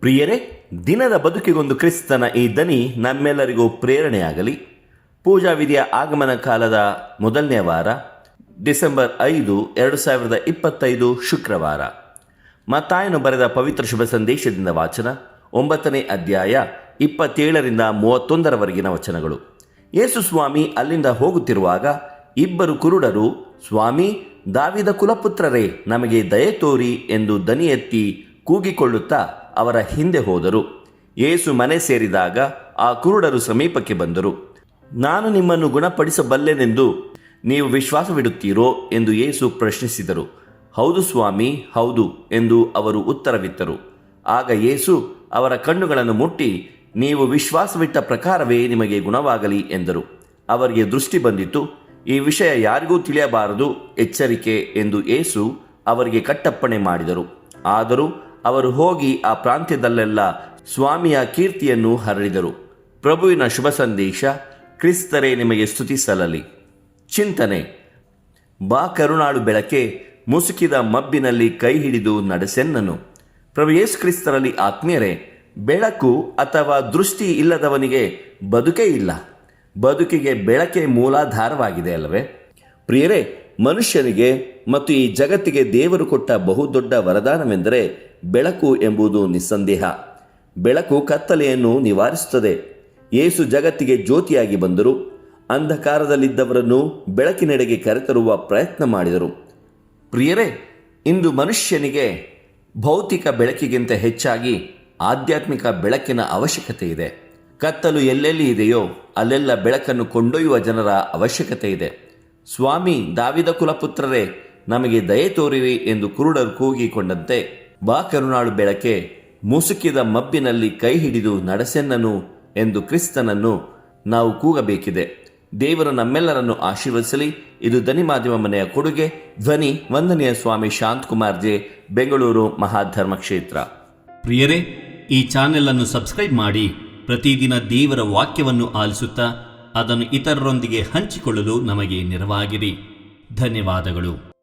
ಪ್ರಿಯರೇ, ದಿನದ ಬದುಕಿಗೊಂದು ಕ್ರಿಸ್ತನ ಈ ದನಿ ನಮ್ಮೆಲ್ಲರಿಗೂ ಪ್ರೇರಣೆಯಾಗಲಿ. ಪೂಜಾ ವಿಧಿಯ ಆಗಮನ ಕಾಲದ ಮೊದಲನೇ ವಾರ, ಡಿಸೆಂಬರ್ 5, 2025 ಶುಕ್ರವಾರ. ಮತ್ತಾಯನು ಬರೆದ ಪವಿತ್ರ ಶುಭ ಸಂದೇಶದಿಂದ ವಾಚನ, 9ನೇ ಅಧ್ಯಾಯ 27ರಿಂದ 31ರವರೆಗಿನ ವಚನಗಳು. ಯೇಸು ಸ್ವಾಮಿ ಅಲ್ಲಿಂದ ಹೋಗುತ್ತಿರುವಾಗ ಇಬ್ಬರು ಕುರುಡರು, ಸ್ವಾಮಿ, ದಾವಿದ ಕುಲಪುತ್ರರೇ, ನಮಗೆ ದಯೆ ತೋರಿ ಎಂದು ದನಿ ಎತ್ತಿ ಕೂಗಿಕೊಳ್ಳುತ್ತಾ ಅವರ ಹಿಂದೆ ಹೋದರು. ಯೇಸು ಮನೆ ಸೇರಿದಾಗ ಆ ಕುರುಡರು ಸಮೀಪಕ್ಕೆ ಬಂದರು. ನಾನು ನಿಮ್ಮನ್ನು ಗುಣಪಡಿಸಬಲ್ಲೆನೆಂದು ನೀವು ವಿಶ್ವಾಸವಿಡುತ್ತೀರೋ ಎಂದು ಯೇಸು ಪ್ರಶ್ನಿಸಿದರು. ಹೌದು ಸ್ವಾಮಿ, ಹೌದು ಎಂದು ಅವರು ಉತ್ತರವಿತ್ತರು. ಆಗ ಯೇಸು ಅವರ ಕಣ್ಣುಗಳನ್ನು ಮುಟ್ಟಿ, ನೀವು ವಿಶ್ವಾಸವಿಟ್ಟ ಪ್ರಕಾರವೇ ನಿಮಗೆ ಗುಣವಾಗಲಿ ಎಂದರು. ಅವರಿಗೆ ದೃಷ್ಟಿ ಬಂದಿತು. ಈ ವಿಷಯ ಯಾರಿಗೂ ತಿಳಿಯಬಾರದು, ಎಚ್ಚರಿಕೆ ಎಂದು ಯೇಸು ಅವರಿಗೆ ಕಟ್ಟಪ್ಪಣೆ ಮಾಡಿದರು. ಆದರೂ ಅವರು ಹೋಗಿ ಆ ಪ್ರಾಂತ್ಯದಲ್ಲೆಲ್ಲ ಸ್ವಾಮಿಯ ಕೀರ್ತಿಯನ್ನು ಹರಡಿದರು. ಪ್ರಭುವಿನ ಶುಭ ಸಂದೇಶ. ಕ್ರಿಸ್ತರೇ ನಿಮಗೆ ಸ್ತುತಿ ಸಲ್ಲಲಿ. ಚಿಂತನೆ. ಬಾ ಕರುಣಾಳು ಬೆಳಕೆ, ಮುಸುಕಿದ ಮಬ್ಬಿನಲ್ಲಿ ಕೈ ಹಿಡಿದು ನಡೆಸೆನ್ನನು. ಪ್ರಭು ಯೇಸು ಕ್ರಿಸ್ತರಲ್ಲಿ ಆತ್ಮೀಯರೇ, ಬೆಳಕು ಅಥವಾ ದೃಷ್ಟಿ ಇಲ್ಲದವನಿಗೆ ಬದುಕೇ ಇಲ್ಲ. ಬದುಕಿಗೆ ಬೆಳಕೆ ಮೂಲಾಧಾರವಾಗಿದೆ ಅಲ್ಲವೇ? ಪ್ರಿಯರೇ, ಮನುಷ್ಯನಿಗೆ ಮತ್ತು ಈ ಜಗತ್ತಿಗೆ ದೇವರು ಕೊಟ್ಟ ಬಹುದೊಡ್ಡ ವರದಾನವೆಂದರೆ ಬೆಳಕು ಎಂಬುದು ನಿಸ್ಸಂದೇಹ. ಬೆಳಕು ಕತ್ತಲೆಯನ್ನು ನಿವಾರಿಸುತ್ತದೆ. ಯೇಸು ಜಗತ್ತಿಗೆ ಜ್ಯೋತಿಯಾಗಿ ಬಂದರು. ಅಂಧಕಾರದಲ್ಲಿದ್ದವರನ್ನು ಬೆಳಕಿನೆಡೆಗೆ ಕರೆತರುವ ಪ್ರಯತ್ನ ಮಾಡಿದರು. ಪ್ರಿಯರೇ, ಇಂದು ಮನುಷ್ಯನಿಗೆ ಭೌತಿಕ ಬೆಳಕಿಗಿಂತ ಹೆಚ್ಚಾಗಿ ಆಧ್ಯಾತ್ಮಿಕ ಬೆಳಕಿನ ಅವಶ್ಯಕತೆ ಇದೆ. ಕತ್ತಲು ಎಲ್ಲೆಲ್ಲಿ ಇದೆಯೋ ಅಲ್ಲೆಲ್ಲ ಬೆಳಕನ್ನು ಕೊಂಡೊಯ್ಯುವ ಜನರ ಅವಶ್ಯಕತೆ ಇದೆ. ಸ್ವಾಮಿ, ದಾವಿದ ಕುಲಪುತ್ರರೇ, ನಮಗೆ ದಯೆ ತೋರಿರಿ ಎಂದು ಕುರುಡರು ಕೂಗಿಕೊಂಡಂತೆ ಬಾ ಕರುಣಾಳು ಬೆಳಕೆ, ಮುಸುಕಿದ ಮಬ್ಬಿನಲ್ಲಿ ಕೈ ಹಿಡಿದು ನಡೆಸೆನ್ನನು ಎಂದು ಕ್ರಿಸ್ತನನ್ನು ನಾವು ಕೂಗಬೇಕಿದೆ. ದೇವರು ನಮ್ಮೆಲ್ಲರನ್ನು ಆಶೀರ್ವದಿಸಲಿ. ಇದು ಧ್ವನಿ ಮಾಧ್ಯಮ ಮನೆಯ ಕೊಡುಗೆ. ಧ್ವನಿ ವಂದನೆಯ ಸ್ವಾಮಿ ಶಾಂತಕುಮಾರ್ ಜೆ, ಬೆಂಗಳೂರು ಮಹಾಧರ್ಮಕ್ಷೇತ್ರ. ಪ್ರಿಯರೇ, ಈ ಚಾನೆಲ್ ಅನ್ನು ಸಬ್ಸ್ಕ್ರೈಬ್ ಮಾಡಿ ಪ್ರತಿದಿನ ದೇವರ ವಾಕ್ಯವನ್ನು ಆಲಿಸುತ್ತಾ ಅದನ್ನು ಇತರರೊಂದಿಗೆ ಹಂಚಿಕೊಳ್ಳಲು ನಮಗೆ ನೆರವಾಗಿರಿ. ಧನ್ಯವಾದಗಳು.